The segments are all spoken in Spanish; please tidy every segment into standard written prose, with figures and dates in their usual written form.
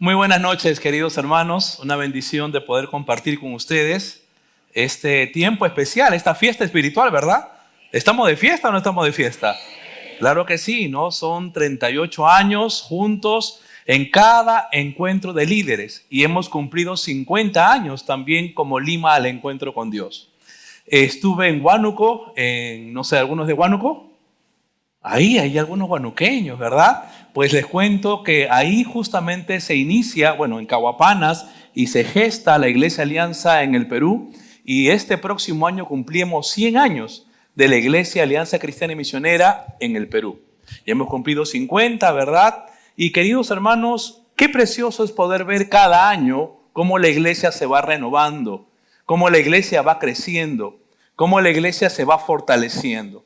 Muy buenas noches, queridos hermanos. Una bendición de poder compartir con ustedes este tiempo especial, esta fiesta espiritual, ¿verdad? ¿Estamos de fiesta o no estamos de fiesta? Claro que sí, ¿no? Son 38 años juntos en cada encuentro de líderes y hemos cumplido 50 años también como Lima al encuentro con Dios. Estuve en Huánuco, no sé, ¿algunos de Huánuco? Ahí hay algunos huanuqueños, ¿verdad? Pues les cuento que ahí justamente se inicia, en Cahuapanas, y se gesta la Iglesia Alianza en el Perú. Y este próximo año cumplimos 100 años de la Iglesia Alianza Cristiana y Misionera en el Perú. Ya hemos cumplido 50, ¿verdad? Y queridos hermanos, qué precioso es poder ver cada año cómo la iglesia se va renovando, cómo la iglesia va creciendo, cómo la iglesia se va fortaleciendo.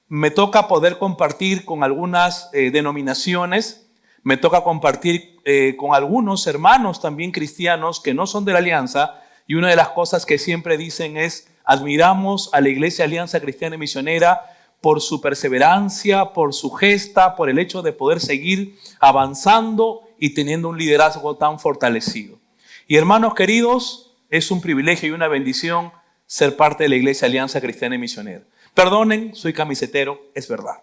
Me toca poder compartir con algunas denominaciones, me toca compartir con algunos hermanos también cristianos que no son de la Alianza, y una de las cosas que siempre dicen es: admiramos a la Iglesia Alianza Cristiana y Misionera por su perseverancia, por su gesta, por el hecho de poder seguir avanzando y teniendo un liderazgo tan fortalecido. Y hermanos queridos, es un privilegio y una bendición ser parte de la Iglesia Alianza Cristiana y Misionera. Perdonen, soy camisetero, es verdad,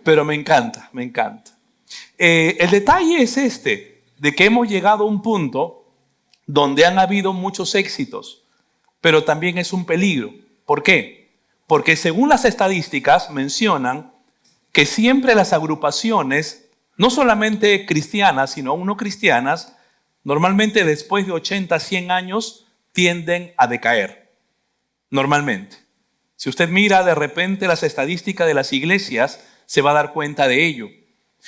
pero me encanta, me encanta. El detalle es de que hemos llegado a un punto donde han habido muchos éxitos, pero también es un peligro. ¿Por qué? Porque según las estadísticas mencionan que siempre las agrupaciones, no solamente cristianas, sino aún no cristianas, normalmente después de 80, 100 años tienden a decaer, normalmente. Si usted mira de repente las estadísticas de las iglesias, se va a dar cuenta de ello.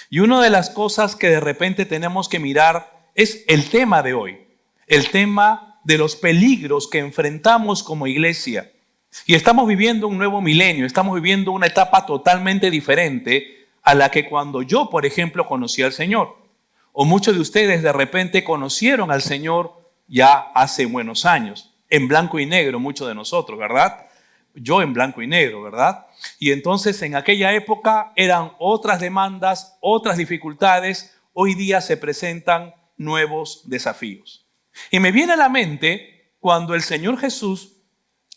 Y una de las cosas que de repente tenemos que mirar es el tema de hoy, el tema de los peligros que enfrentamos como iglesia. Y estamos viviendo un nuevo milenio, estamos viviendo una etapa totalmente diferente a la que cuando yo, por ejemplo, conocí al Señor. O muchos de ustedes de repente conocieron al Señor ya hace buenos años, en blanco y negro, muchos de nosotros, ¿verdad? Yo en blanco y negro, ¿verdad? Y entonces en aquella época eran otras demandas, otras dificultades. Hoy día se presentan nuevos desafíos. Y me viene a la mente cuando el Señor Jesús,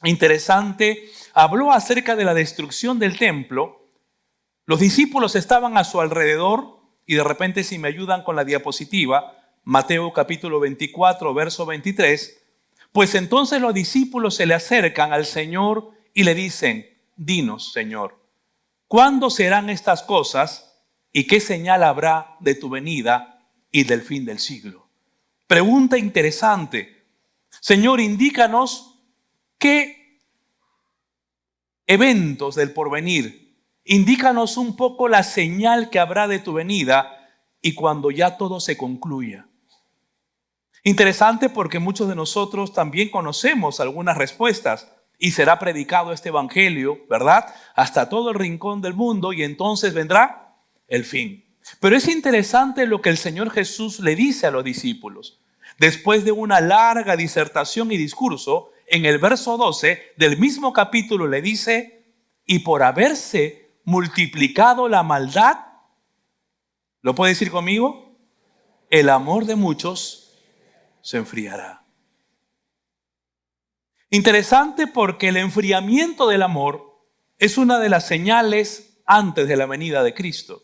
interesante, habló acerca de la destrucción del templo. Los discípulos estaban a su alrededor y de repente, si me ayudan con la diapositiva, Mateo capítulo 24, verso 23, pues entonces los discípulos se le acercan al Señor y le dicen: dinos, Señor, ¿cuándo serán estas cosas y qué señal habrá de tu venida y del fin del siglo? Pregunta interesante. Señor, indícanos qué eventos del porvenir. Indícanos un poco la señal que habrá de tu venida y cuando ya todo se concluya. Interesante porque muchos de nosotros también conocemos algunas respuestas. Y será predicado este evangelio, ¿verdad?, hasta todo el rincón del mundo, y entonces vendrá el fin. Pero es interesante lo que el Señor Jesús le dice a los discípulos. Después de una larga disertación y discurso, en el verso 12 del mismo capítulo le dice: y por haberse multiplicado la maldad, ¿lo puede decir conmigo? El amor de muchos se enfriará. Interesante porque el enfriamiento del amor es una de las señales antes de la venida de Cristo.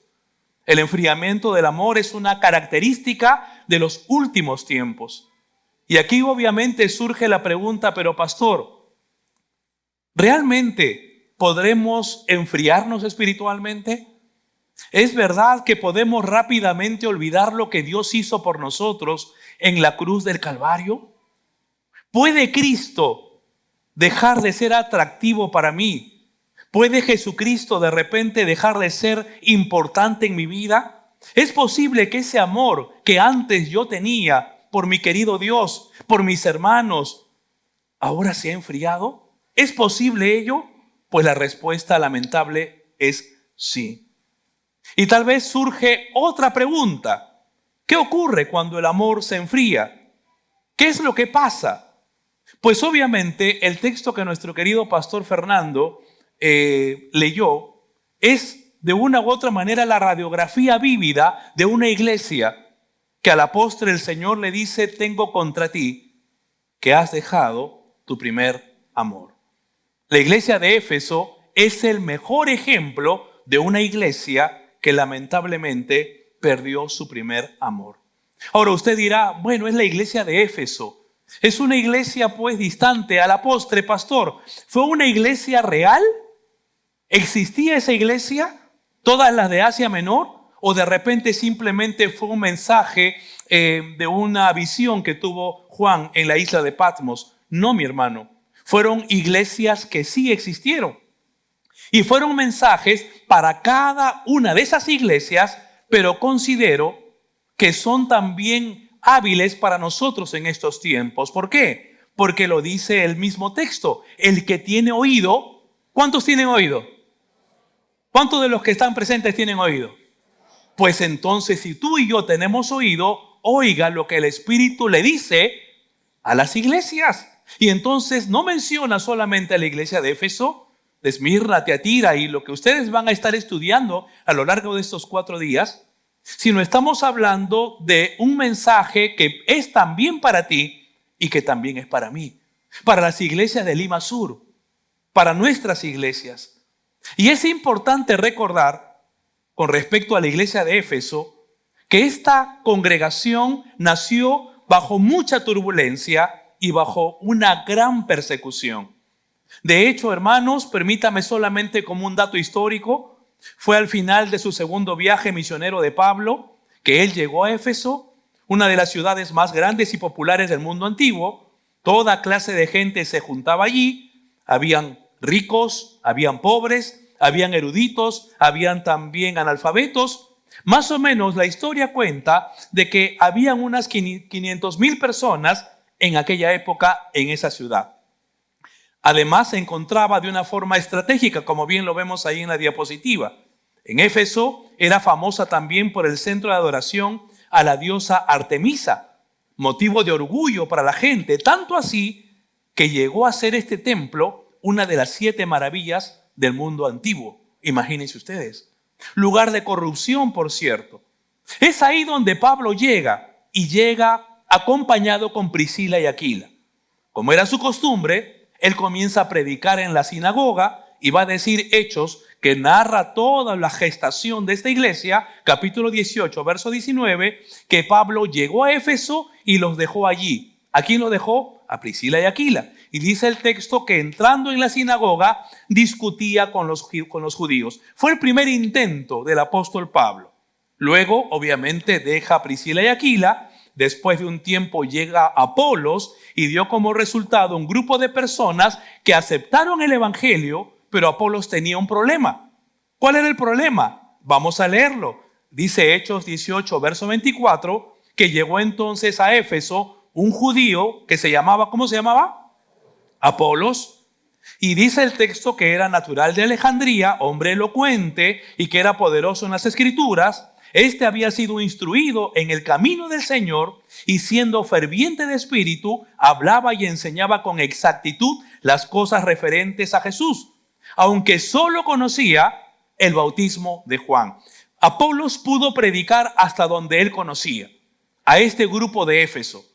El enfriamiento del amor es una característica de los últimos tiempos. Y aquí obviamente surge la pregunta: pero pastor, ¿realmente podremos enfriarnos espiritualmente? ¿Es verdad que podemos rápidamente olvidar lo que Dios hizo por nosotros en la cruz del Calvario? ¿Puede Cristo dejar de ser atractivo para mí? ¿Puede Jesucristo de repente dejar de ser importante en mi vida? ¿Es posible que ese amor que antes yo tenía por mi querido Dios, por mis hermanos, ahora se ha enfriado? ¿Es posible ello? Pues la respuesta lamentable es sí. Y tal vez surge otra pregunta: ¿qué ocurre cuando el amor se enfría? ¿Qué es lo que pasa? Pues obviamente el texto que nuestro querido pastor Fernando leyó es de una u otra manera la radiografía vívida de una iglesia que a la postre el Señor le dice: tengo contra ti que has dejado tu primer amor. La iglesia de Éfeso es el mejor ejemplo de una iglesia que lamentablemente perdió su primer amor. Ahora usted dirá: bueno, es la iglesia de Éfeso. Es una iglesia pues distante. A la postre, pastor, ¿fue una iglesia real? ¿Existía esa iglesia? ¿Todas las de Asia Menor? ¿O de repente simplemente fue un mensaje de una visión que tuvo Juan en la isla de Patmos? No, mi hermano. Fueron iglesias que sí existieron. Y fueron mensajes para cada una de esas iglesias, pero considero que son también hábiles para nosotros en estos tiempos. ¿Por qué? Porque lo dice el mismo texto. El que tiene oído, ¿cuántos tienen oído? ¿Cuántos de los que están presentes tienen oído? Pues entonces, si tú y yo tenemos oído, oiga lo que el Espíritu le dice a las iglesias. Y entonces no menciona solamente a la iglesia de Éfeso, de Esmirna, Tiatira y lo que ustedes van a estar estudiando a lo largo de estos 4 días, sino estamos hablando de un mensaje que es también para ti y que también es para mí, para las iglesias de Lima Sur, para nuestras iglesias. Y es importante recordar, con respecto a la iglesia de Éfeso, que esta congregación nació bajo mucha turbulencia y bajo una gran persecución. De hecho, hermanos, permítame solamente como un dato histórico, fue al final de su segundo viaje misionero de Pablo que él llegó a Éfeso, una de las ciudades más grandes y populares del mundo antiguo. Toda clase de gente se juntaba allí. Habían ricos, habían pobres, habían eruditos, habían también analfabetos. Más o menos la historia cuenta de que habían unas 500,000 personas en aquella época en esa ciudad. Además, se encontraba de una forma estratégica, como bien lo vemos ahí en la diapositiva. En Éfeso era famosa también por el centro de adoración a la diosa Artemisa, motivo de orgullo para la gente, tanto así que llegó a ser este templo una de las 7 maravillas del mundo antiguo. Imagínense ustedes. Lugar de corrupción, por cierto. Es ahí donde Pablo llega, y llega acompañado con Priscila y Aquila. Como era su costumbre, él comienza a predicar en la sinagoga y va a decir Hechos, que narra toda la gestación de esta iglesia, capítulo 18, verso 19, que Pablo llegó a Éfeso y los dejó allí. ¿A quién lo dejó? A Priscila y Aquila. Y dice el texto que entrando en la sinagoga discutía con los judíos. Fue el primer intento del apóstol Pablo. Luego, obviamente, deja a Priscila y Aquila. Después de un tiempo llega Apolos y dio como resultado un grupo de personas que aceptaron el evangelio, pero Apolos tenía un problema. ¿Cuál era el problema? Vamos a leerlo. Dice Hechos 18, verso 24, que llegó entonces a Éfeso un judío que se llamaba, ¿cómo se llamaba? Apolos. Y dice el texto que era natural de Alejandría, hombre elocuente y que era poderoso en las escrituras. Este había sido instruido en el camino del Señor y siendo ferviente de espíritu, hablaba y enseñaba con exactitud las cosas referentes a Jesús, aunque solo conocía el bautismo de Juan. Apolos pudo predicar hasta donde él conocía, a este grupo de Éfeso.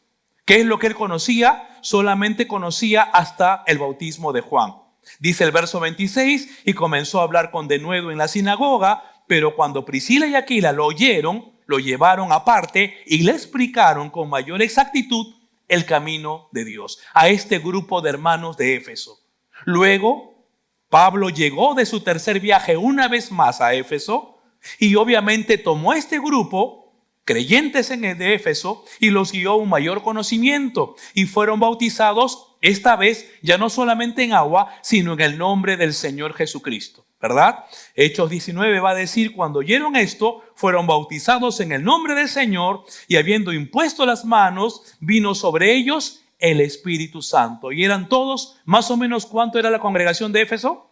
¿Qué es lo que él conocía? Solamente conocía hasta el bautismo de Juan. Dice el verso 26, y comenzó a hablar con denuedo en la sinagoga, pero cuando Priscila y Aquila lo oyeron, lo llevaron aparte y le explicaron con mayor exactitud el camino de Dios a este grupo de hermanos de Éfeso. Luego, Pablo llegó de su tercer viaje una vez más a Éfeso y obviamente tomó a este grupo, creyentes en el de Éfeso, y los guió a un mayor conocimiento y fueron bautizados, esta vez ya no solamente en agua, sino en el nombre del Señor Jesucristo. ¿Verdad? Hechos 19 va a decir, cuando oyeron esto, fueron bautizados en el nombre del Señor y habiendo impuesto las manos, vino sobre ellos el Espíritu Santo. Y eran todos, más o menos, ¿cuánto era la congregación de Éfeso?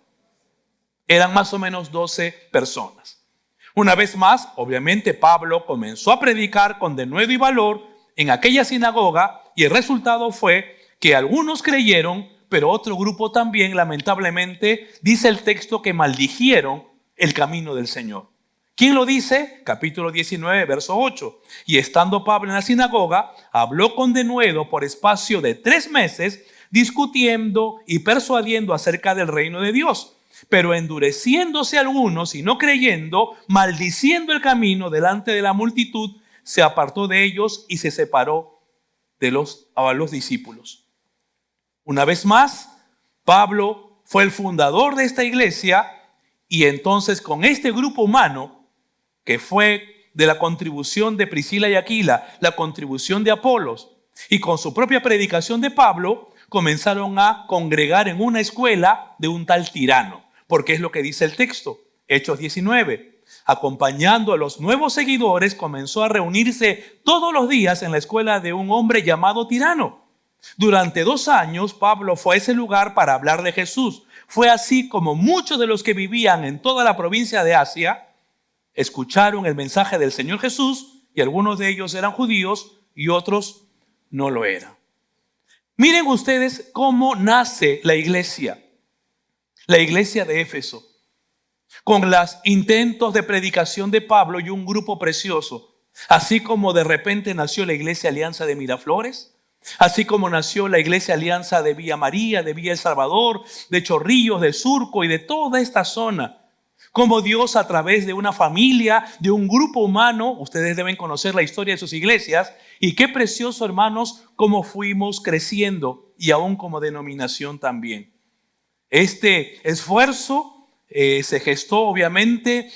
Eran más o menos 12 personas. Una vez más, obviamente, Pablo comenzó a predicar con denuedo y valor en aquella sinagoga y el resultado fue que algunos creyeron, pero otro grupo también, lamentablemente, dice el texto que maldijeron el camino del Señor. ¿Quién lo dice? Capítulo 19, verso 8. Y estando Pablo en la sinagoga, habló con denuedo por espacio de 3 meses, discutiendo y persuadiendo acerca del reino de Dios. Pero endureciéndose algunos y no creyendo, maldiciendo el camino delante de la multitud, se apartó de ellos y se separó a los discípulos. Una vez más, Pablo fue el fundador de esta iglesia, y entonces con este grupo humano, que fue de la contribución de Priscila y Aquila, la contribución de Apolos, y con su propia predicación de Pablo, comenzaron a congregar en una escuela de un tal Tirano, porque es lo que dice el texto, Hechos 19. Acompañando a los nuevos seguidores, comenzó a reunirse todos los días en la escuela de un hombre llamado Tirano. Durante 2 años, Pablo fue a ese lugar para hablar de Jesús. Fue así como muchos de los que vivían en toda la provincia de Asia escucharon el mensaje del Señor Jesús, y algunos de ellos eran judíos y otros no lo eran. Miren ustedes cómo nace la iglesia de Éfeso, con los intentos de predicación de Pablo y un grupo precioso, así como de repente nació la iglesia Alianza de Miraflores, así como nació la iglesia Alianza de Villa María, de Villa El Salvador, de Chorrillos, de Surco y de toda esta zona. Como Dios, a través de una familia, de un grupo humano, ustedes deben conocer la historia de sus iglesias, y qué precioso, hermanos, cómo fuimos creciendo, y aún como denominación también. Este esfuerzo se gestó obviamente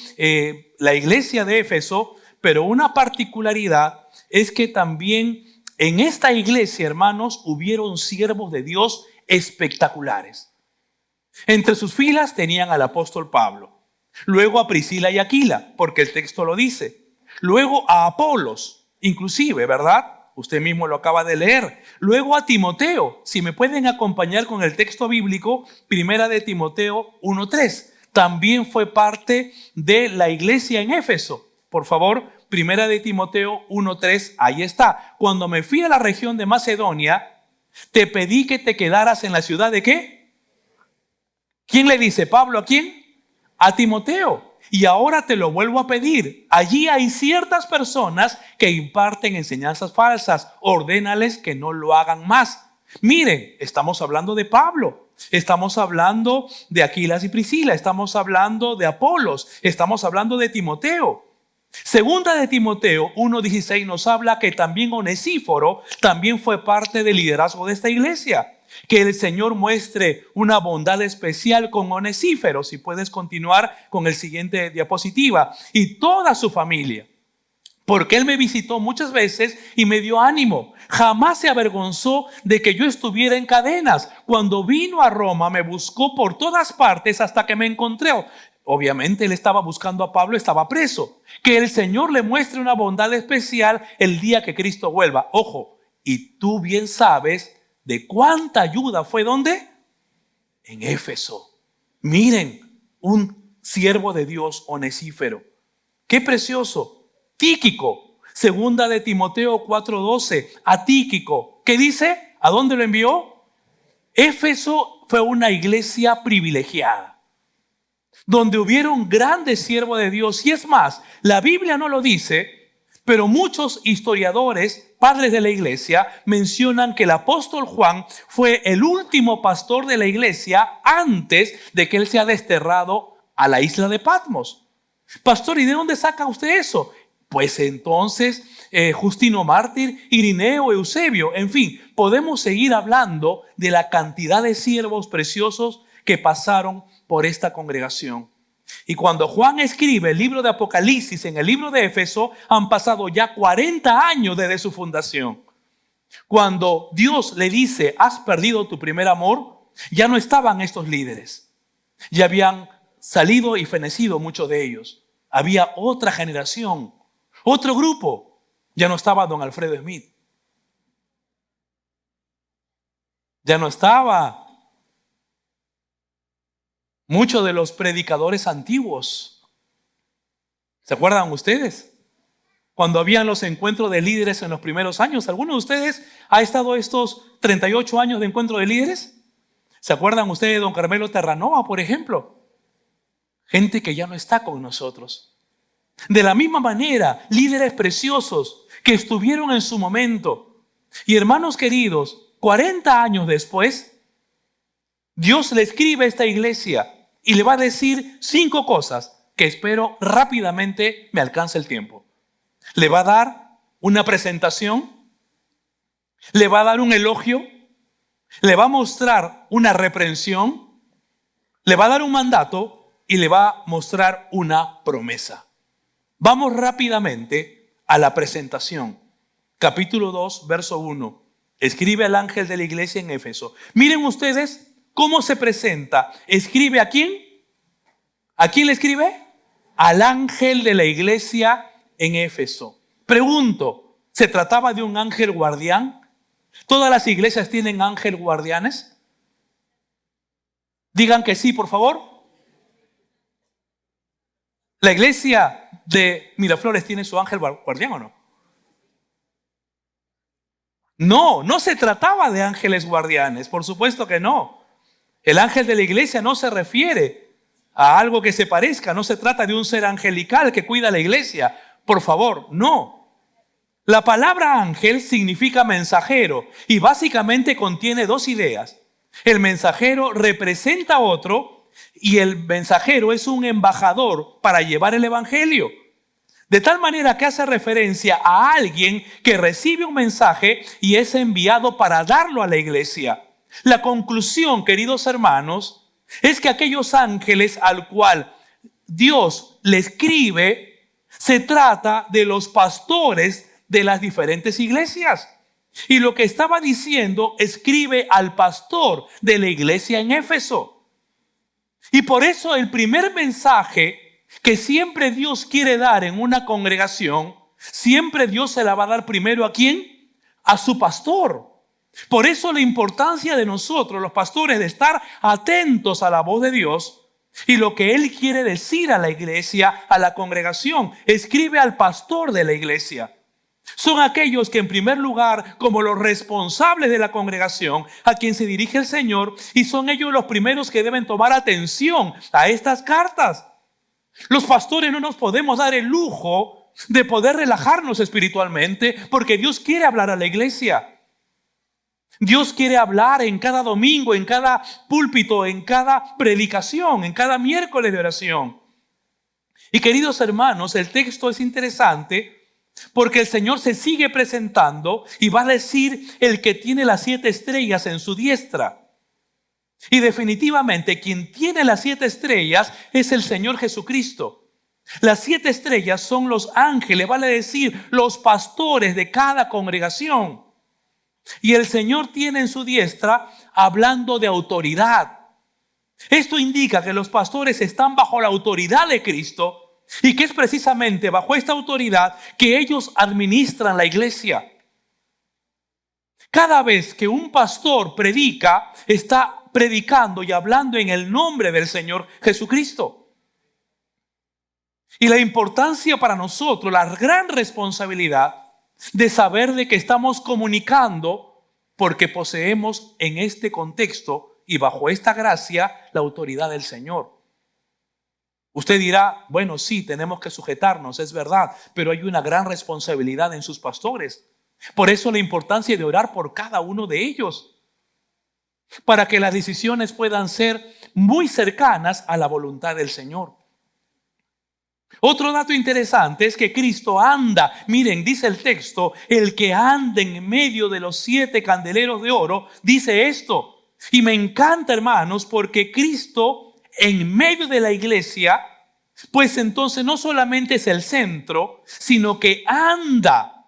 la iglesia de Éfeso, pero una particularidad es que también en esta iglesia, hermanos, hubieron siervos de Dios espectaculares. Entre sus filas tenían al apóstol Pablo, luego a Priscila y Aquila, porque el texto lo dice, luego a Apolos, inclusive, ¿verdad? Usted mismo lo acaba de leer. Luego a Timoteo. Si me pueden acompañar con el texto bíblico, primera de Timoteo 1:3. También fue parte de la iglesia en Éfeso. Por favor, primera de Timoteo 1:3, ahí está. Cuando me fui a la región de Macedonia, te pedí que te quedaras en la ciudad de ¿qué? ¿Quién le dice? ¿Pablo a quién? A Timoteo. Y ahora te lo vuelvo a pedir. Allí hay ciertas personas que imparten enseñanzas falsas. Ordénales que no lo hagan más. Miren, estamos hablando de Pablo. Estamos hablando de Aquilas y Priscila. Estamos hablando de Apolos. Estamos hablando de Timoteo. Segunda de Timoteo 1:16 nos habla que también Onesíforo también fue parte del liderazgo de esta iglesia. Que el Señor muestre una bondad especial con Onesíforo. Si puedes continuar con el siguiente diapositiva. Y toda su familia. Porque él me visitó muchas veces y me dio ánimo. Jamás se avergonzó de que yo estuviera en cadenas. Cuando vino a Roma me buscó por todas partes hasta que me encontré. Obviamente él estaba buscando a Pablo, estaba preso. Que el Señor le muestre una bondad especial el día que Cristo vuelva. Ojo, y tú bien sabes de cuánta ayuda fue, ¿dónde? En Éfeso. Miren, un siervo de Dios, Onesíforo. Qué precioso. Tíquico, segunda de Timoteo 4:12, a Tíquico. ¿Qué dice? ¿A dónde lo envió? Éfeso fue una iglesia privilegiada, donde hubieron grandes siervos de Dios. Y es más, la Biblia no lo dice, pero muchos historiadores, padres de la iglesia, mencionan que el apóstol Juan fue el último pastor de la iglesia antes de que él sea desterrado a la isla de Patmos. Pastor, ¿y de dónde saca usted eso? Pues entonces Justino Mártir, Irineo, Eusebio, en fin, podemos seguir hablando de la cantidad de siervos preciosos que pasaron por esta congregación. Y cuando Juan escribe el libro de Apocalipsis en el libro de Éfeso, han pasado ya 40 años desde su fundación. Cuando Dios le dice, has perdido tu primer amor, ya no estaban estos líderes. Ya habían salido y fenecido muchos de ellos. Había otra generación, otro grupo. Ya no estaba don Alfredo Smith. Ya no estaba muchos de los predicadores antiguos. ¿Se acuerdan ustedes? Cuando habían los encuentros de líderes en los primeros años. ¿Alguno de ustedes ha estado estos 38 años de encuentro de líderes? ¿Se acuerdan ustedes de don Carmelo Terranova, por ejemplo? Gente que ya no está con nosotros. De la misma manera, líderes preciosos que estuvieron en su momento. Y hermanos queridos, 40 años después, Dios le escribe a esta iglesia y le va a decir 5 cosas que espero rápidamente me alcance el tiempo. Le va a dar una presentación, le va a dar un elogio, le va a mostrar una reprensión, le va a dar un mandato y le va a mostrar una promesa. Vamos rápidamente a la presentación. Capítulo 2, verso 1. Escribe al ángel de la iglesia en Éfeso. Miren ustedes cómo se presenta. ¿Escribe a quién? ¿A quién le escribe? Al ángel de la iglesia en Éfeso. Pregunto, ¿se trataba de un ángel guardián? ¿Todas las iglesias tienen ángel guardianes? Digan que sí, por favor. ¿La iglesia de Miraflores tiene su ángel guardián o no? No, no se trataba de ángeles guardianes, por supuesto que no. El ángel de la iglesia no se refiere a algo que se parezca, no se trata de un ser angelical que cuida la iglesia. Por favor, no. La palabra ángel significa mensajero y básicamente contiene 2 ideas. El mensajero representa a otro y el mensajero es un embajador para llevar el evangelio. De tal manera que hace referencia a alguien que recibe un mensaje y es enviado para darlo a la iglesia. La conclusión, queridos hermanos, es que aquellos ángeles al cual Dios le escribe, se trata de los pastores de las diferentes iglesias. Y lo que estaba diciendo, escribe al pastor de la iglesia en Éfeso. Y por eso el primer mensaje que siempre Dios quiere dar en una congregación, siempre Dios se la va a dar primero ¿a quién? A su pastor. Por eso la importancia de nosotros, los pastores, de estar atentos a la voz de Dios y lo que Él quiere decir a la iglesia, a la congregación. Escribe al pastor de la iglesia. Son aquellos que en primer lugar, como los responsables de la congregación, a quien se dirige el Señor, y son ellos los primeros que deben tomar atención a estas cartas. Los pastores no nos podemos dar el lujo de poder relajarnos espiritualmente porque Dios quiere hablar a la iglesia. Dios quiere hablar en cada domingo, en cada púlpito, en cada predicación, en cada miércoles de oración. Y queridos hermanos, el texto es interesante porque el Señor se sigue presentando y va a decir el que tiene las 7 estrellas en su diestra. Y definitivamente quien tiene las 7 estrellas es el Señor Jesucristo. Las 7 estrellas son los ángeles, vale decir, los pastores de cada congregación. Y el Señor tiene en su diestra hablando de autoridad. Esto indica que los pastores están bajo la autoridad de Cristo y que es precisamente bajo esta autoridad que ellos administran la iglesia. Cada vez que un pastor predica, está predicando y hablando en el nombre del Señor Jesucristo. Y la importancia para nosotros, la gran responsabilidad de saber de que estamos comunicando porque poseemos en este contexto y bajo esta gracia la autoridad del Señor. Usted dirá, bueno, sí, tenemos que sujetarnos, es verdad, pero hay una gran responsabilidad en sus pastores. Por eso la importancia de orar por cada uno de ellos, para que las decisiones puedan ser muy cercanas a la voluntad del Señor. Otro dato interesante es que Cristo anda, miren, dice el texto, el que anda en medio de los 7 candeleros de oro, dice esto. Y me encanta, hermanos, porque Cristo en medio de la iglesia, pues entonces no solamente es el centro, sino que anda,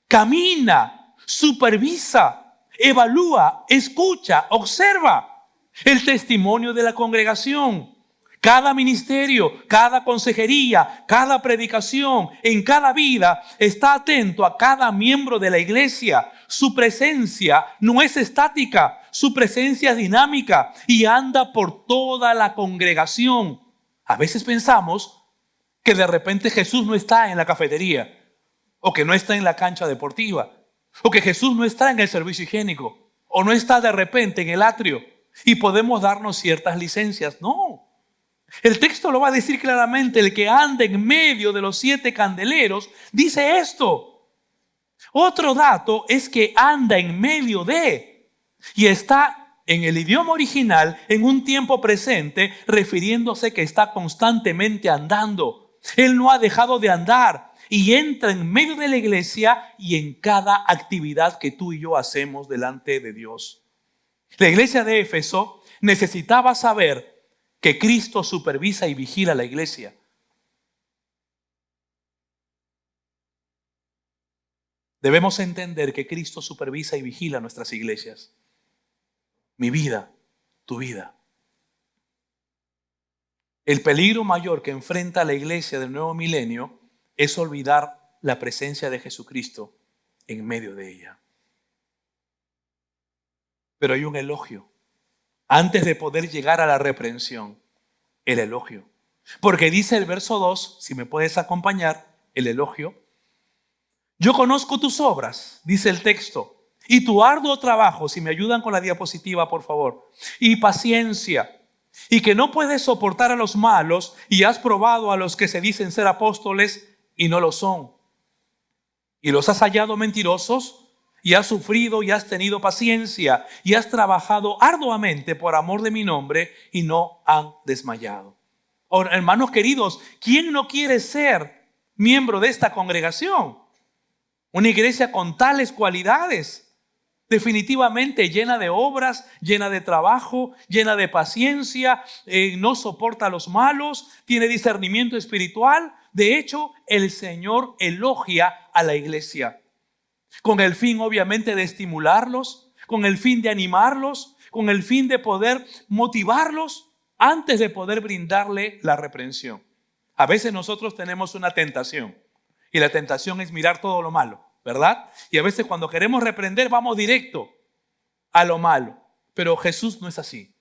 camina, supervisa, evalúa, escucha, observa el testimonio de la congregación. Cada ministerio, cada consejería, cada predicación, en cada vida está atento a cada miembro de la iglesia. Su presencia no es estática, su presencia es dinámica y anda por toda la congregación. A veces pensamos que de repente Jesús no está en la cafetería, o que no está en la cancha deportiva, o que Jesús no está en el servicio higiénico, o no está de repente en el atrio y podemos darnos ciertas licencias. No. El texto lo va a decir claramente. El que anda en medio de los 7 candeleros dice esto. Otro dato es que anda en medio de, y está en el idioma original en un tiempo presente, refiriéndose que está constantemente andando. Él no ha dejado de andar y entra en medio de la iglesia y en cada actividad que tú y yo hacemos delante de Dios. La iglesia de Éfeso necesitaba saber que Cristo supervisa y vigila la iglesia. Debemos entender que Cristo supervisa y vigila nuestras iglesias. Mi vida, tu vida. El peligro mayor que enfrenta la iglesia del nuevo milenio es olvidar la presencia de Jesucristo en medio de ella. Pero hay un elogio. Antes de poder llegar a la reprensión, el elogio. Porque dice el verso 2, si me puedes acompañar, el elogio. Yo conozco tus obras, dice el texto, y tu arduo trabajo, si me ayudan con la diapositiva, por favor, y paciencia, y que no puedes soportar a los malos, y has probado a los que se dicen ser apóstoles y no lo son. Y los has hallado mentirosos, y has sufrido y has tenido paciencia, y has trabajado arduamente por amor de mi nombre, y no han desmayado. Ahora, hermanos queridos, ¿quién no quiere ser miembro de esta congregación? Una iglesia con tales cualidades, definitivamente llena de obras, llena de trabajo, llena de paciencia, no soporta a los malos, tiene discernimiento espiritual. De hecho, el Señor elogia a la iglesia, con el fin obviamente de estimularlos, con el fin de animarlos, con el fin de poder motivarlos antes de poder brindarle la reprensión. A veces nosotros tenemos una tentación. Y la tentación es mirar todo lo malo, ¿verdad? Y a veces cuando queremos reprender vamos directo a lo malo. Pero Jesús no es así.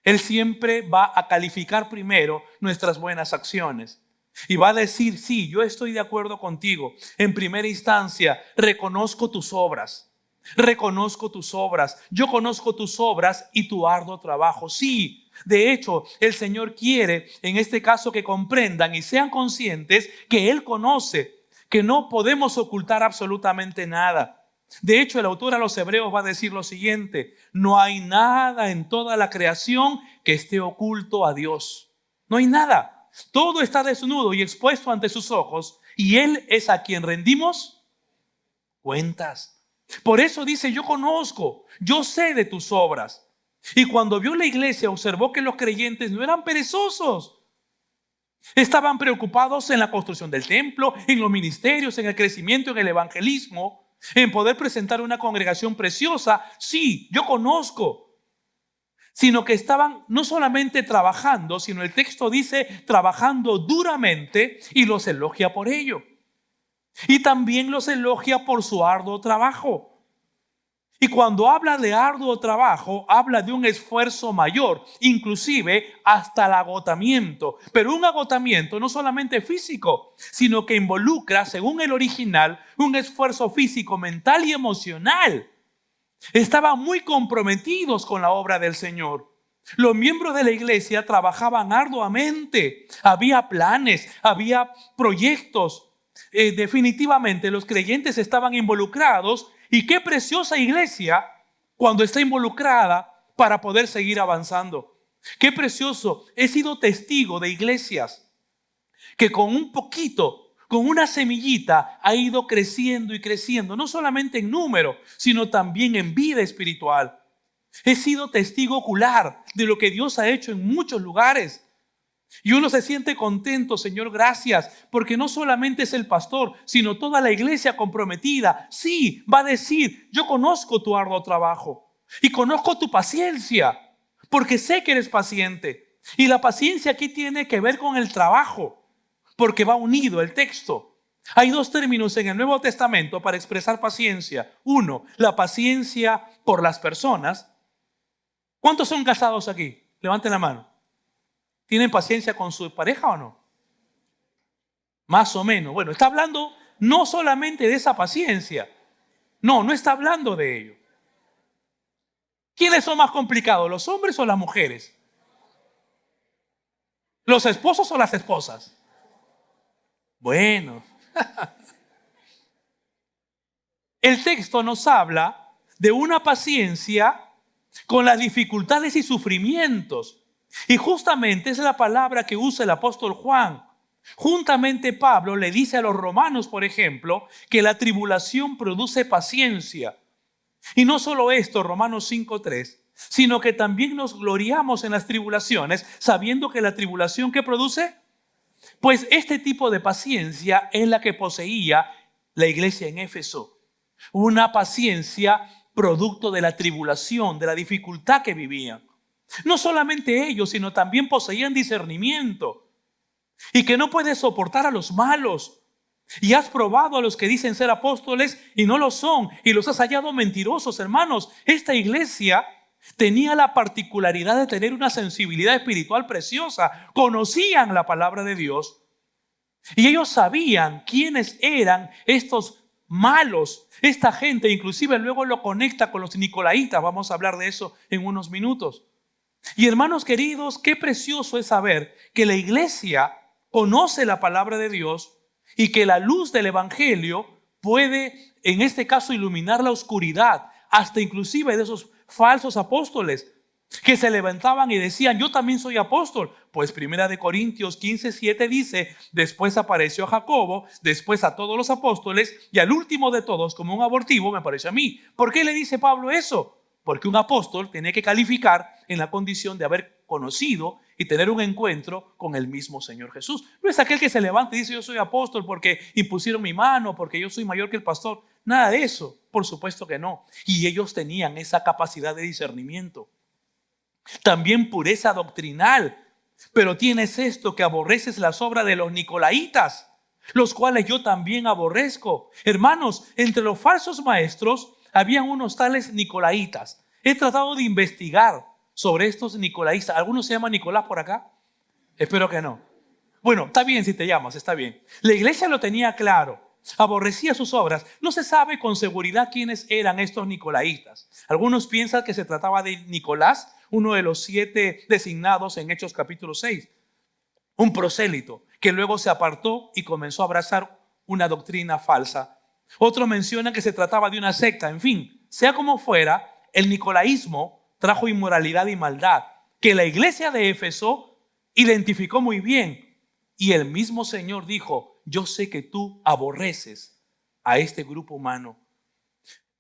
Él siempre va a calificar primero nuestras buenas acciones. Y va a decir, sí, yo estoy de acuerdo contigo. En primera instancia, reconozco tus obras. Reconozco tus obras. Yo conozco tus obras y tu arduo trabajo. Sí. De hecho, el Señor quiere, en este caso, que comprendan y sean conscientes que Él conoce, que no podemos ocultar absolutamente nada. De hecho, el autor a los Hebreos va a decir lo siguiente: no hay nada en toda la creación que esté oculto a Dios. No hay nada. Todo está desnudo y expuesto ante sus ojos, y Él es a quien rendimos cuentas. Por eso dice, yo conozco, yo sé de tus obras. Y cuando vio la iglesia, observó que los creyentes no eran perezosos. Estaban preocupados en la construcción del templo, en los ministerios, en el crecimiento, en el evangelismo, en poder presentar una congregación preciosa. Sí, yo conozco. Sino que estaban no solamente trabajando, sino el texto dice trabajando duramente, y los elogia por ello. Y también los elogia por su arduo trabajo. Y cuando habla de arduo trabajo, habla de un esfuerzo mayor, inclusive hasta el agotamiento. Pero un agotamiento no solamente físico, sino que involucra, según el original, un esfuerzo físico, mental y emocional. Estaban muy comprometidos con la obra del Señor. Los miembros de la iglesia trabajaban arduamente. Había planes, había proyectos. Definitivamente los creyentes estaban involucrados. Y qué preciosa iglesia cuando está involucrada para poder seguir avanzando. Qué precioso. He sido testigo de iglesias que con un poquito, con una semillita, ha ido creciendo y creciendo, no solamente en número, sino también en vida espiritual. He sido testigo ocular de lo que Dios ha hecho en muchos lugares. Y uno se siente contento, Señor, gracias, porque no solamente es el pastor, sino toda la iglesia comprometida. Sí, va a decir, yo conozco tu arduo trabajo y conozco tu paciencia, porque sé que eres paciente. Y la paciencia aquí tiene que ver con el trabajo, porque va unido el texto. Hay dos términos en el Nuevo Testamento para expresar paciencia. Uno, la paciencia por las personas. ¿Cuántos son casados aquí? Levanten la mano. ¿Tienen paciencia con su pareja o no? Más o menos. Bueno, está hablando no solamente de esa paciencia. No está hablando de ello. ¿Quiénes son más complicados, los hombres o las mujeres? ¿Los esposos o las esposas? Bueno, el texto nos habla de una paciencia con las dificultades y sufrimientos. Y justamente esa es la palabra que usa el apóstol Juan. Juntamente Pablo le dice a los romanos, por ejemplo, que la tribulación produce paciencia. Y no solo esto, Romanos 5:3, sino que también nos gloriamos en las tribulaciones, sabiendo que la tribulación ¿qué produce? Pues este tipo de paciencia es la que poseía la iglesia en Éfeso. Una paciencia producto de la tribulación, de la dificultad que vivían. No solamente ellos, sino también poseían discernimiento. Y que no puedes soportar a los malos. Y has probado a los que dicen ser apóstoles y no lo son. Y los has hallado mentirosos, hermanos. Esta iglesia tenía la particularidad de tener una sensibilidad espiritual preciosa. Conocían la palabra de Dios. Y ellos sabían quiénes eran estos malos. Esta gente inclusive luego lo conecta con los nicolaitas. Vamos a hablar de eso en unos minutos. Y hermanos queridos, qué precioso es saber que la iglesia conoce la palabra de Dios y que la luz del evangelio puede, en este caso, iluminar la oscuridad, hasta inclusive de esos falsos apóstoles que se levantaban y decían, yo también soy apóstol. Pues 1 Corintios 15:7 dice, después apareció a Jacobo, después a todos los apóstoles y al último de todos, como un abortivo, me apareció a mí. ¿Por qué le dice Pablo eso? Porque un apóstol tiene que calificar en la condición de haber conocido y tener un encuentro con el mismo Señor Jesús. No es aquel que se levanta y dice yo soy apóstol porque impusieron mi mano, porque yo soy mayor que el pastor. Nada de eso, por supuesto que no. Y ellos tenían esa capacidad de discernimiento. También pureza doctrinal. Pero tienes esto, que aborreces las obras de los nicolaitas, los cuales yo también aborrezco. Hermanos, entre los falsos maestros habían unos tales nicolaitas. He tratado de investigar sobre estos nicolaitas. ¿Alguno se llama Nicolás por acá? Espero que no. Bueno, está bien si te llamas, está bien. La iglesia lo tenía claro. Aborrecía sus obras. No se sabe con seguridad quiénes eran estos nicolaitas. Algunos piensan que se trataba de Nicolás, uno de los 7 designados en Hechos capítulo 6. Un prosélito que luego se apartó y comenzó a abrazar una doctrina falsa. Otros mencionan que se trataba de una secta. En fin, sea como fuera, el nicolaísmo trajo inmoralidad y maldad que la iglesia de Éfeso identificó muy bien. Y el mismo Señor dijo, yo sé que tú aborreces a este grupo humano.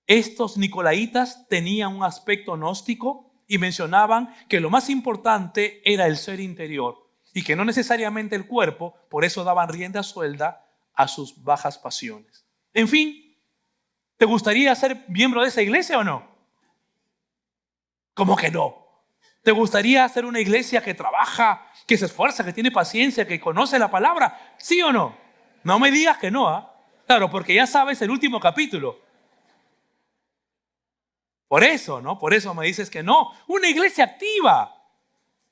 Estos nicolaitas tenían un aspecto gnóstico y mencionaban que lo más importante era el ser interior y que no necesariamente el cuerpo, por eso daban rienda suelta a sus bajas pasiones. En fin, ¿te gustaría ser miembro de esa iglesia o no? ¿Cómo que no? ¿Te gustaría ser una iglesia que trabaja, que se esfuerza, que tiene paciencia, que conoce la palabra? ¿Sí o no? No me digas que no, ¿ah? Claro, porque ya sabes el último capítulo. Por eso, ¿no? Por eso me dices que no. Una iglesia activa.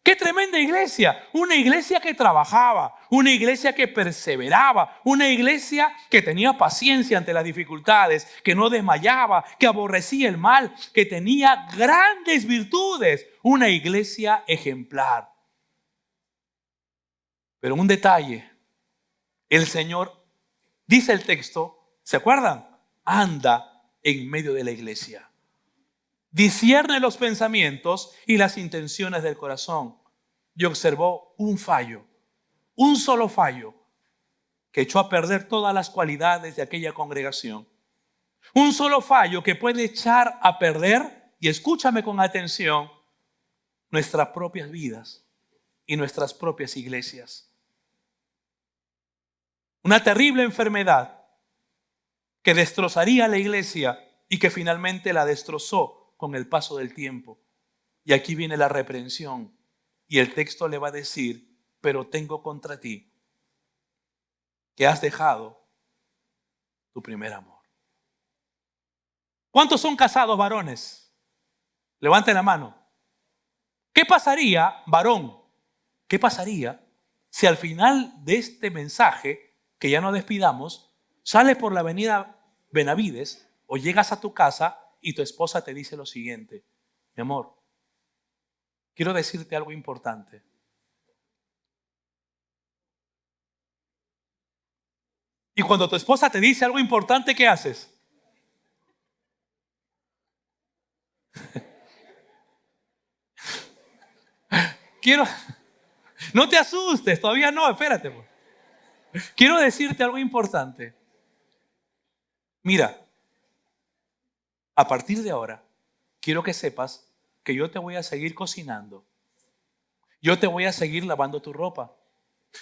¡Qué tremenda iglesia! Una iglesia que trabajaba, una iglesia que perseveraba, una iglesia que tenía paciencia ante las dificultades, que no desmayaba, que aborrecía el mal, que tenía grandes virtudes. Una iglesia ejemplar. Pero un detalle, el Señor, dice el texto, ¿se acuerdan? Anda en medio de la iglesia. Discierne los pensamientos y las intenciones del corazón. Y observó un fallo, un solo fallo, que echó a perder todas las cualidades de aquella congregación. Un solo fallo que puede echar a perder, y escúchame con atención, nuestras propias vidas y nuestras propias iglesias. Una terrible enfermedad que destrozaría la iglesia y que finalmente la destrozó con el paso del tiempo. Y aquí viene la reprensión. Y el texto le va a decir, pero tengo contra ti que has dejado tu primer amor. ¿Cuántos son casados varones? Levanten la mano. ¿Qué pasaría, varón? ¿Qué pasaría si al final de este mensaje, que ya no despidamos, sales por la avenida Benavides o llegas a tu casa y tu esposa te dice lo siguiente? Mi amor, quiero decirte algo importante. Y cuando tu esposa te dice algo importante, ¿qué haces? Quiero, no te asustes, todavía no, espérate. Quiero decirte algo importante. Mira, a partir de ahora, quiero que sepas que yo te voy a seguir cocinando. Yo te voy a seguir lavando tu ropa.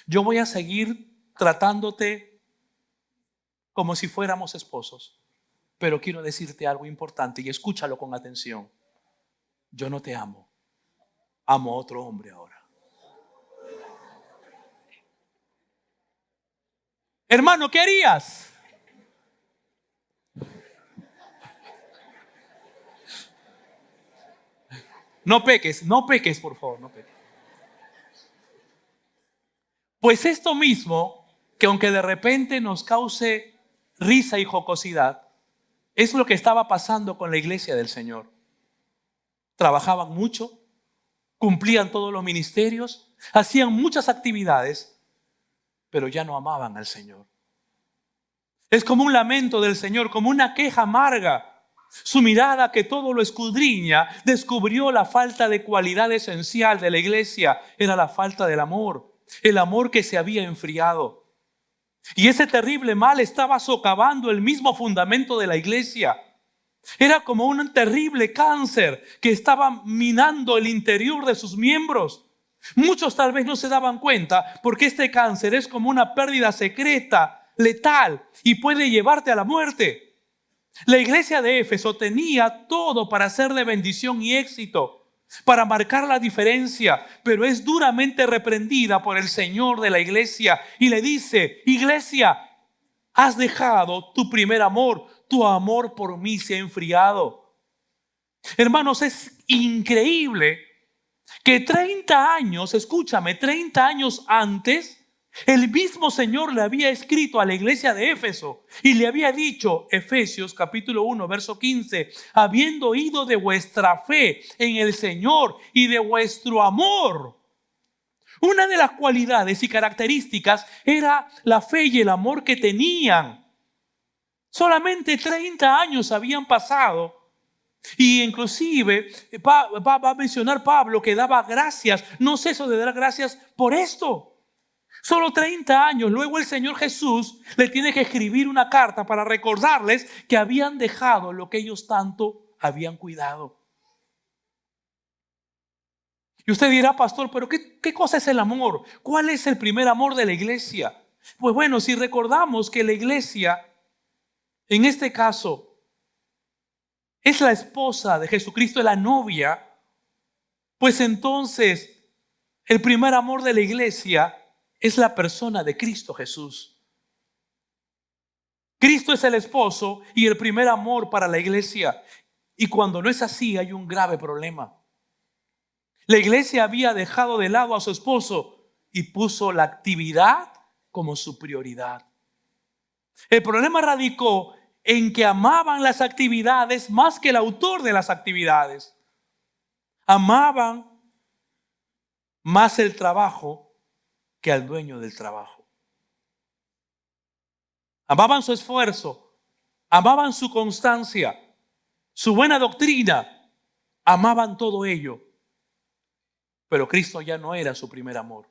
Yo voy a seguir tratándote como si fuéramos esposos. Pero quiero decirte algo importante y escúchalo con atención. Yo no te amo. Amo a otro hombre ahora. Hermano, ¿qué harías? No peques, por favor, no peques. Pues esto mismo, que aunque de repente nos cause risa y jocosidad, es lo que estaba pasando con la iglesia del Señor. Trabajaban mucho, cumplían todos los ministerios, hacían muchas actividades, pero ya no amaban al Señor. Es como un lamento del Señor, como una queja amarga. Su mirada, que todo lo escudriña, descubrió la falta de cualidad esencial de la iglesia. Era la falta del amor, el amor que se había enfriado. Y ese terrible mal estaba socavando el mismo fundamento de la iglesia. Era como un terrible cáncer que estaba minando el interior de sus miembros. Muchos tal vez no se daban cuenta porque este cáncer es como una pérdida secreta, letal, y puede llevarte a la muerte. La iglesia de Éfeso tenía todo para ser de bendición y éxito, para marcar la diferencia, pero es duramente reprendida por el Señor de la iglesia y le dice: iglesia, has dejado tu primer amor, tu amor por mí se ha enfriado. Hermanos, es increíble que 30 años, escúchame, 30 años antes, el mismo Señor le había escrito a la iglesia de Éfeso y le había dicho, Efesios capítulo 1, verso 15, habiendo oído de vuestra fe en el Señor y de vuestro amor. Una de las cualidades y características era la fe y el amor que tenían. Solamente 30 años habían pasado. Y inclusive va a mencionar Pablo que daba gracias, no ceso de dar gracias por esto. Solo 30 años, luego el Señor Jesús le tiene que escribir una carta para recordarles que habían dejado lo que ellos tanto habían cuidado. Y usted dirá, pastor, pero ¿qué cosa es el amor? ¿Cuál es el primer amor de la iglesia? Pues bueno, si recordamos que la iglesia, en este caso, es la esposa de Jesucristo, es la novia, pues entonces el primer amor de la iglesia es la persona de Cristo Jesús. Cristo es el esposo y el primer amor para la iglesia. Y cuando no es así, hay un grave problema. La iglesia había dejado de lado a su esposo y puso la actividad como su prioridad. El problema radicó en que amaban las actividades más que el autor de las actividades. Amaban más el trabajo que al dueño del trabajo. Amaban su esfuerzo, amaban su constancia, su buena doctrina, amaban todo ello. Pero Cristo ya no era su primer amor.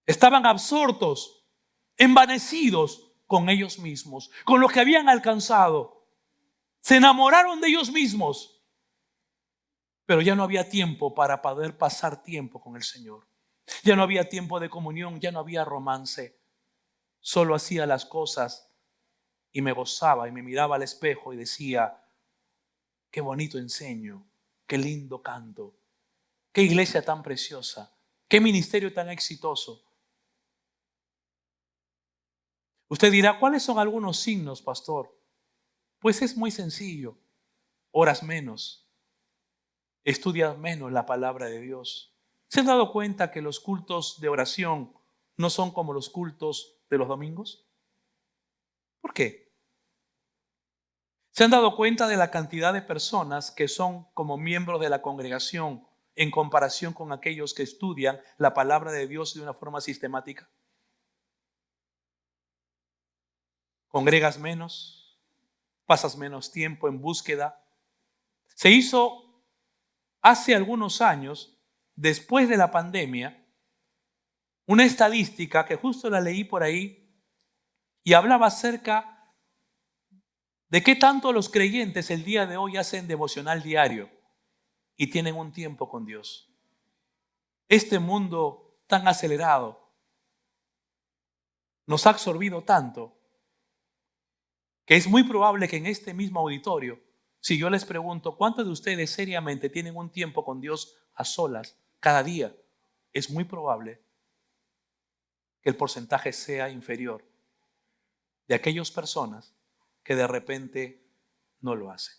Estaban absortos, envanecidos con ellos mismos, con lo que habían alcanzado. Se enamoraron de ellos mismos, pero ya no había tiempo para poder pasar tiempo con el Señor. Ya no había tiempo de comunión, ya no había romance. Solo hacía las cosas y me gozaba y me miraba al espejo y decía, qué bonito enseño, qué lindo canto, qué iglesia tan preciosa, qué ministerio tan exitoso. Usted dirá, ¿cuáles son algunos signos, pastor? Pues es muy sencillo. Oras menos, estudias menos la palabra de Dios. ¿Se han dado cuenta que los cultos de oración no son como los cultos de los domingos? ¿Por qué? ¿Se han dado cuenta de la cantidad de personas que son como miembros de la congregación en comparación con aquellos que estudian la palabra de Dios de una forma sistemática? congregas menos, pasas menos tiempo en búsqueda. Se hizo hace algunos años, después de la pandemia, una estadística que justo la leí por ahí y hablaba acerca de qué tanto los creyentes el día de hoy hacen devocional diario y tienen un tiempo con Dios. Este mundo tan acelerado nos ha absorbido tanto que es muy probable que en este mismo auditorio, si yo les pregunto cuántos de ustedes seriamente tienen un tiempo con Dios a solas cada día, es muy probable que el porcentaje sea inferior de aquellas personas que de repente no lo hacen.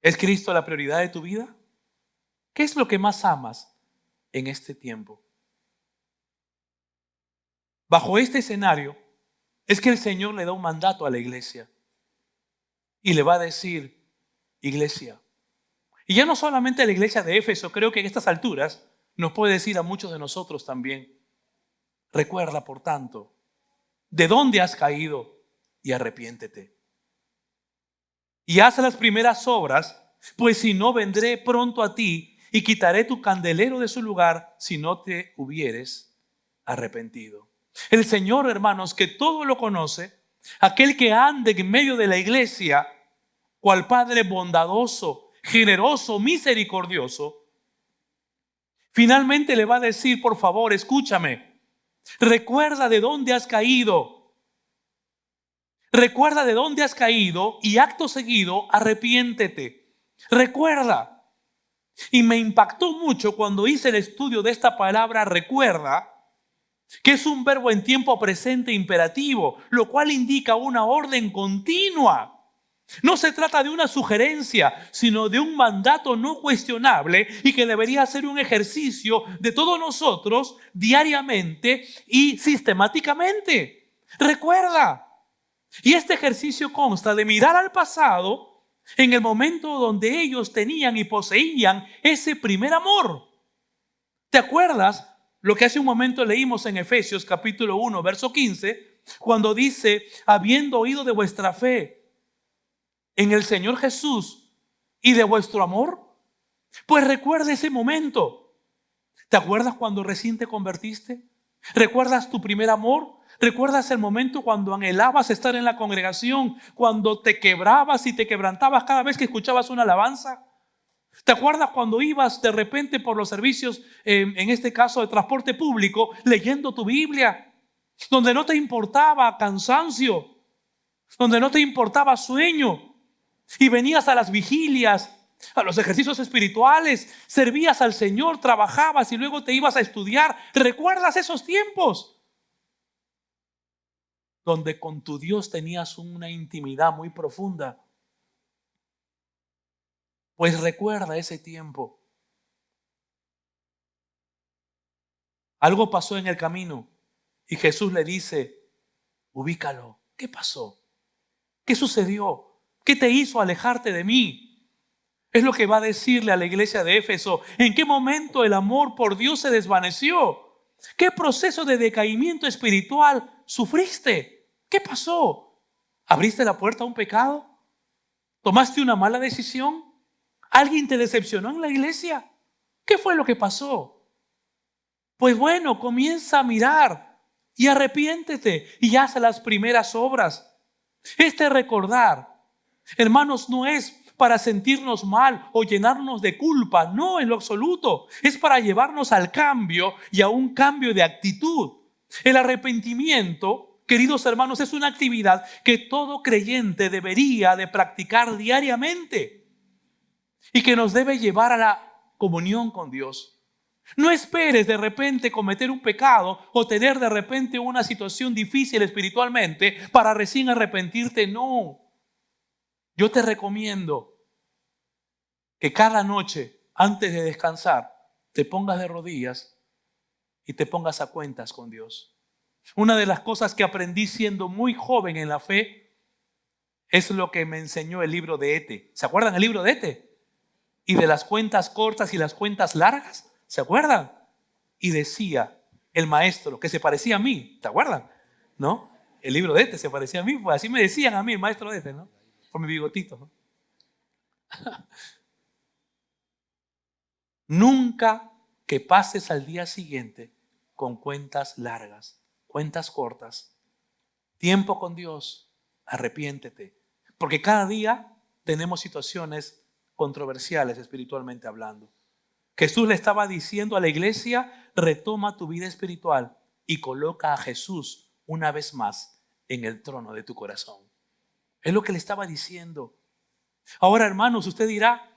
¿Es Cristo la prioridad de tu vida? ¿Qué es lo que más amas en este tiempo? Bajo este escenario es que el Señor le da un mandato a la iglesia y le va a decir, iglesia, y ya no solamente a la iglesia de Éfeso, creo que en estas alturas nos puede decir a muchos de nosotros también, recuerda por tanto, de dónde has caído y arrepiéntete. Y haz las primeras obras, pues si no vendré pronto a ti y quitaré tu candelero de su lugar si no te hubieres arrepentido. El Señor, hermanos, que todo lo conoce, aquel que ande en medio de la iglesia, cual Padre bondadoso, generoso, misericordioso, finalmente le va a decir, por favor, escúchame, recuerda de dónde has caído. Recuerda de dónde has caído y acto seguido arrepiéntete. Recuerda. Y me impactó mucho cuando hice el estudio de esta palabra recuerda, que es un verbo en tiempo presente imperativo, lo cual indica una orden continua. No se trata de una sugerencia, sino de un mandato no cuestionable y que debería ser un ejercicio de todos nosotros diariamente y sistemáticamente. Recuerda. Y este ejercicio consta de mirar al pasado en el momento donde ellos tenían y poseían ese primer amor. ¿Te acuerdas lo que hace un momento leímos en Efesios capítulo 1, verso 15? Cuando dice, habiendo oído de vuestra fe en el Señor Jesús y de vuestro amor, pues recuerda ese momento. ¿Te acuerdas cuando recién te convertiste? ¿Recuerdas tu primer amor? ¿Recuerdas el momento cuando anhelabas estar en la congregación? Cuando te quebrabas y te quebrantabas cada vez que escuchabas una alabanza. ¿Te acuerdas cuando ibas de repente por los servicios, en este caso de transporte público, leyendo tu Biblia? Donde no te importaba cansancio, donde no te importaba sueño. Y venías a las vigilias, a los ejercicios espirituales, servías al Señor, trabajabas y luego te ibas a estudiar. ¿Recuerdas esos tiempos? Donde con tu Dios tenías una intimidad muy profunda. Pues recuerda ese tiempo. Algo pasó en el camino y Jesús le dice, ubícalo. ¿Qué pasó? ¿Qué sucedió? ¿Qué te hizo alejarte de mí? Es lo que va a decirle a la iglesia de Éfeso. ¿En qué momento el amor por Dios se desvaneció? ¿Qué proceso de decaimiento espiritual sufriste? ¿Qué pasó? ¿Abriste la puerta a un pecado? ¿Tomaste una mala decisión? ¿Alguien te decepcionó en la iglesia? ¿Qué fue lo que pasó? Pues bueno, comienza a mirar y arrepiéntete y haz las primeras obras. Este recordar, hermanos, no es para sentirnos mal o llenarnos de culpa, no en lo absoluto. Es para llevarnos al cambio y a un cambio de actitud. El arrepentimiento, queridos hermanos, es una actividad que todo creyente debería de practicar diariamente y que nos debe llevar a la comunión con Dios. No esperes de repente cometer un pecado o tener de repente una situación difícil espiritualmente para recién arrepentirte. No. Yo te recomiendo que cada noche, antes de descansar, te pongas de rodillas y te pongas a cuentas con Dios. Una de las cosas que aprendí siendo muy joven en la fe es lo que me enseñó el libro de Ete. ¿Se acuerdan el libro de Ete? Y de las cuentas cortas y las cuentas largas. ¿Se acuerdan? Y decía el maestro, que se parecía a mí, ¿te acuerdan? ¿no? El libro de se parecía a mí, pues así me decían a mí, el maestro de ¿no? Por mi bigotito, ¿no? Nunca que pases al día siguiente con cuentas largas, cuentas cortas. Tiempo con Dios, arrepiéntete. Porque cada día tenemos situaciones controversiales espiritualmente hablando. Jesús le estaba diciendo a la iglesia, retoma tu vida espiritual y coloca a Jesús una vez más en el trono de tu corazón. Es lo que le estaba diciendo. Ahora, hermanos, usted dirá,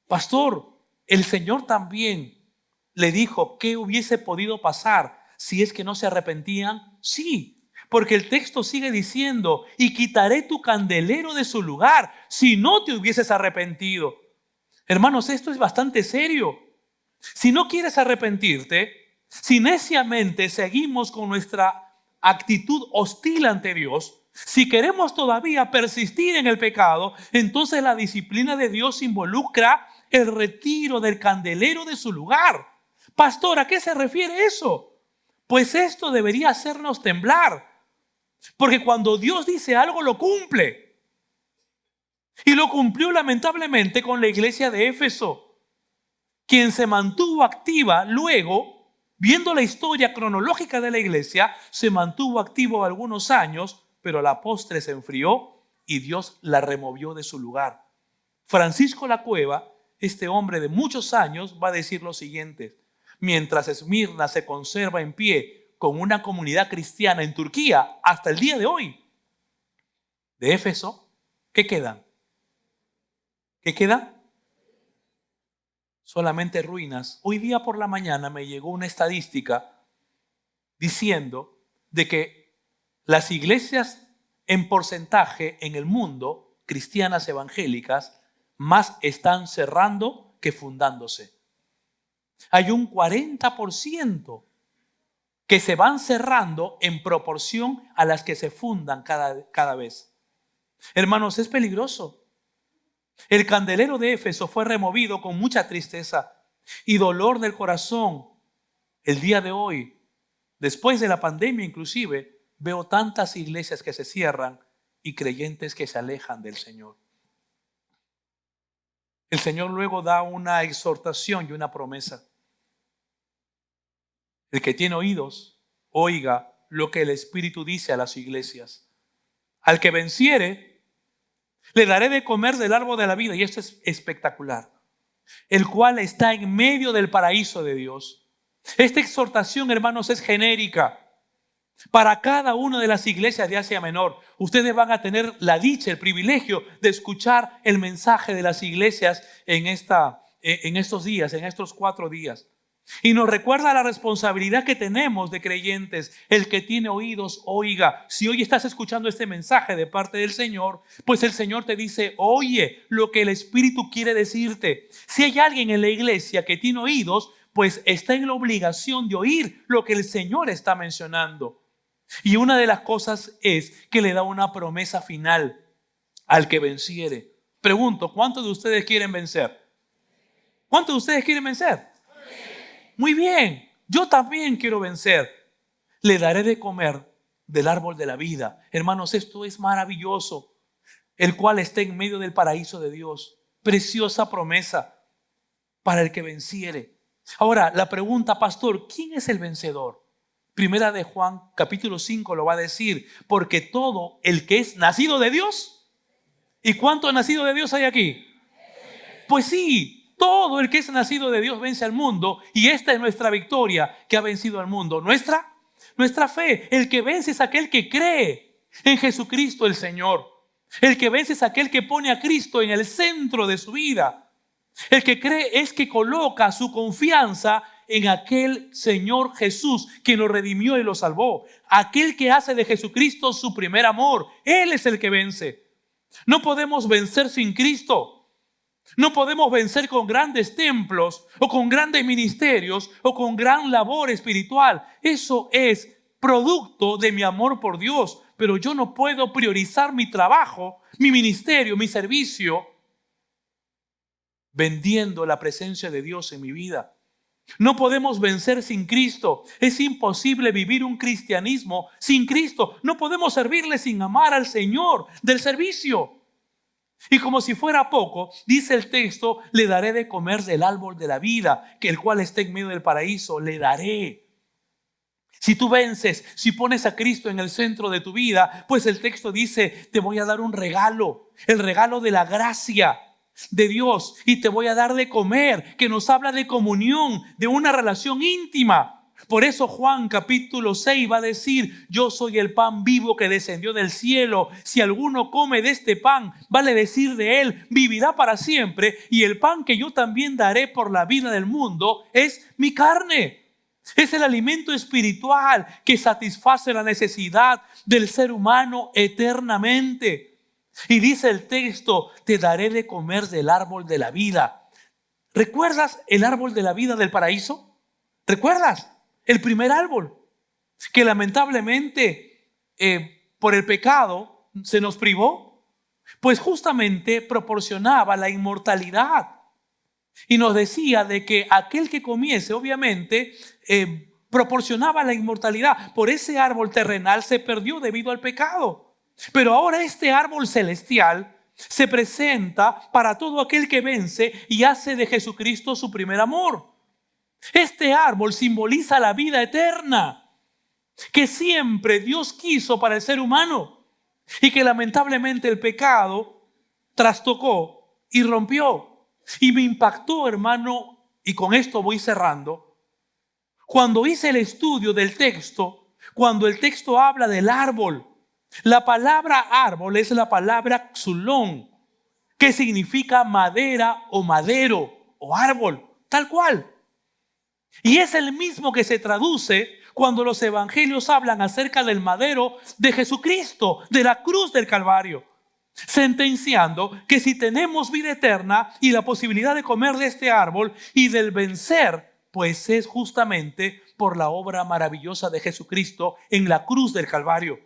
pastor, el Señor también le dijo qué hubiese podido pasar si es que no se arrepentían. Sí, porque el texto sigue diciendo, y quitaré tu candelero de su lugar si no te hubieses arrepentido. Hermanos, esto es bastante serio. Si no quieres arrepentirte, si neciamente seguimos con nuestra actitud hostil ante Dios, si queremos todavía persistir en el pecado, entonces la disciplina de Dios involucra el retiro del candelero de su lugar. Pastor, ¿a qué se refiere eso? Pues esto debería hacernos temblar, porque cuando Dios dice algo lo cumple. Y lo cumplió lamentablemente con la iglesia de Éfeso, quien se mantuvo activa luego, viendo la historia cronológica de la iglesia, se mantuvo activo algunos años, pero a la postre se enfrió y Dios la removió de su lugar. Francisco Lacueva, este hombre de muchos años, va a decir lo siguiente: mientras Esmirna se conserva en pie con una comunidad cristiana en Turquía hasta el día de hoy, de Éfeso, ¿qué quedan? ¿Qué queda? Solamente ruinas. Hoy día por la mañana me llegó una estadística diciendo de que las iglesias en porcentaje en el mundo, cristianas evangélicas, más están cerrando que fundándose. Hay un 40% que se van cerrando en proporción a las que se fundan cada vez. Hermanos, es peligroso. El candelero de Éfeso fue removido con mucha tristeza y dolor del corazón. El día de hoy, después de la pandemia inclusive, veo tantas iglesias que se cierran y creyentes que se alejan del Señor. El Señor luego da una exhortación y una promesa. El que tiene oídos, oiga lo que el Espíritu dice a las iglesias. Al que venciere, le daré de comer del árbol de la vida. Y esto es espectacular. El cual está en medio del paraíso de Dios. Esta exhortación, hermanos, es genérica. Para cada una de las iglesias de Asia Menor, ustedes van a tener la dicha, el privilegio de escuchar el mensaje de las iglesias en estos días, en estos 4 días. Y nos recuerda la responsabilidad que tenemos de creyentes. El que tiene oídos, oiga. Si hoy estás escuchando este mensaje de parte del Señor, pues el Señor te dice, oye lo que el Espíritu quiere decirte. Si hay alguien en la iglesia que tiene oídos, pues está en la obligación de oír lo que el Señor está mencionando. Y una de las cosas es que le da una promesa final al que venciere. Pregunto, ¿cuántos de ustedes quieren vencer? ¿Cuántos de ustedes quieren vencer? Muy bien, yo también quiero vencer. Le daré de comer del árbol de la vida. Hermanos, esto es maravilloso. El cual está en medio del paraíso de Dios. Preciosa promesa para el que venciere. Ahora, la pregunta, pastor, ¿quién es el vencedor? Primera de Juan, capítulo 5 lo va a decir. Porque todo el que es nacido de Dios. ¿Y cuánto nacido de Dios hay aquí? Pues sí. Todo el que es nacido de Dios vence al mundo, y esta es nuestra victoria que ha vencido al mundo. Nuestra fe. El que vence es aquel que cree en Jesucristo el Señor. El que vence es aquel que pone a Cristo en el centro de su vida. El que cree es que coloca su confianza en aquel Señor Jesús que lo redimió y lo salvó. Aquel que hace de Jesucristo su primer amor. Él es el que vence. No podemos vencer sin Cristo. No podemos vencer con grandes templos o con grandes ministerios o con gran labor espiritual. Eso es producto de mi amor por Dios. Pero yo no puedo priorizar mi trabajo, mi ministerio, mi servicio, vendiendo la presencia de Dios en mi vida. No podemos vencer sin Cristo. Es imposible vivir un cristianismo sin Cristo. No podemos servirle sin amar al Señor del servicio. Y como si fuera poco, dice el texto, le daré de comer del árbol de la vida, que el cual está en medio del paraíso, le daré. Si tú vences, si pones a Cristo en el centro de tu vida, pues el texto dice, te voy a dar un regalo, el regalo de la gracia de Dios, y te voy a dar de comer, que nos habla de comunión, de una relación íntima. Por eso Juan capítulo 6 va a decir, yo soy el pan vivo que descendió del cielo. Si alguno come de este pan, vale decir de él, vivirá para siempre. Y el pan que yo también daré por la vida del mundo es mi carne. Es el alimento espiritual que satisface la necesidad del ser humano eternamente. Y dice el texto, te daré de comer del árbol de la vida. ¿Recuerdas el árbol de la vida del paraíso? ¿Recuerdas? El primer árbol que lamentablemente por el pecado se nos privó, pues justamente proporcionaba la inmortalidad. Y nos decía de que aquel que comiese, obviamente, proporcionaba la inmortalidad. Por ese árbol terrenal se perdió debido al pecado. Pero ahora este árbol celestial se presenta para todo aquel que vence y hace de Jesucristo su primer amor. Este árbol simboliza la vida eterna que siempre Dios quiso para el ser humano y que lamentablemente el pecado trastocó y rompió. Y me impactó, hermano, y con esto voy cerrando, cuando hice el estudio del texto, cuando el texto habla del árbol. La palabra árbol es la palabra xulón, que significa madera o madero o árbol, tal cual. Y es el mismo que se traduce cuando los evangelios hablan acerca del madero de Jesucristo, de la cruz del Calvario, sentenciando que si tenemos vida eterna y la posibilidad de comer de este árbol y del vencer, pues es justamente por la obra maravillosa de Jesucristo en la cruz del Calvario.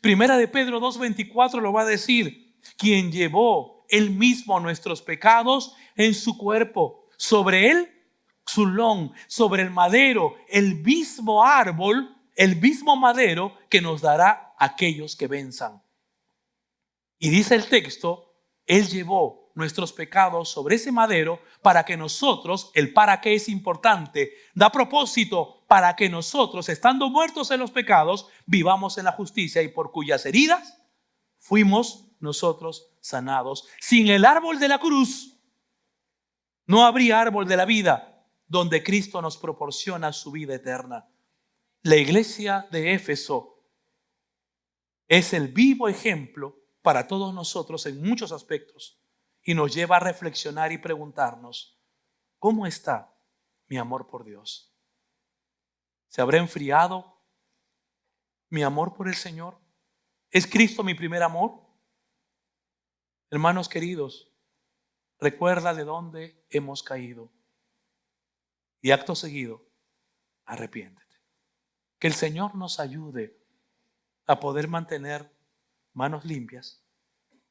Primera de Pedro 2:24 lo va a decir, quien llevó él mismo nuestros pecados en su cuerpo, sobre él xulón, sobre el madero, el mismo árbol, el mismo madero que nos dará aquellos que venzan. Y dice el texto, él llevó nuestros pecados sobre ese madero para que nosotros, el para qué es importante, da propósito para que nosotros, estando muertos en los pecados, vivamos en la justicia y por cuyas heridas fuimos nosotros sanados. Sin el árbol de la cruz, no habría árbol de la vida donde Cristo nos proporciona su vida eterna. La iglesia de Éfeso es el vivo ejemplo para todos nosotros en muchos aspectos y nos lleva a reflexionar y preguntarnos, ¿cómo está mi amor por Dios? ¿Se habrá enfriado mi amor por el Señor? ¿Es Cristo mi primer amor? Hermanos queridos, recuerda de dónde hemos caído y acto seguido, arrepiéntete. Que el Señor nos ayude a poder mantener manos limpias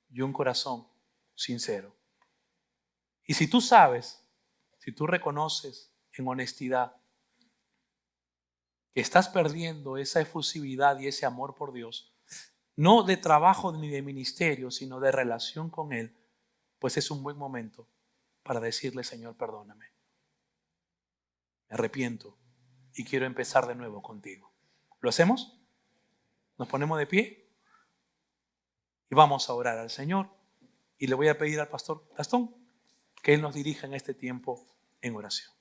y un corazón sincero. Y si tú sabes, si tú reconoces en honestidad que estás perdiendo esa efusividad y ese amor por Dios, no de trabajo ni de ministerio, sino de relación con Él, pues es un buen momento para decirle, Señor, perdóname. Me arrepiento y quiero empezar de nuevo contigo. ¿Lo hacemos? Nos ponemos de pie y vamos a orar al Señor. Y le voy a pedir al pastor Gastón que Él nos dirija en este tiempo en oración.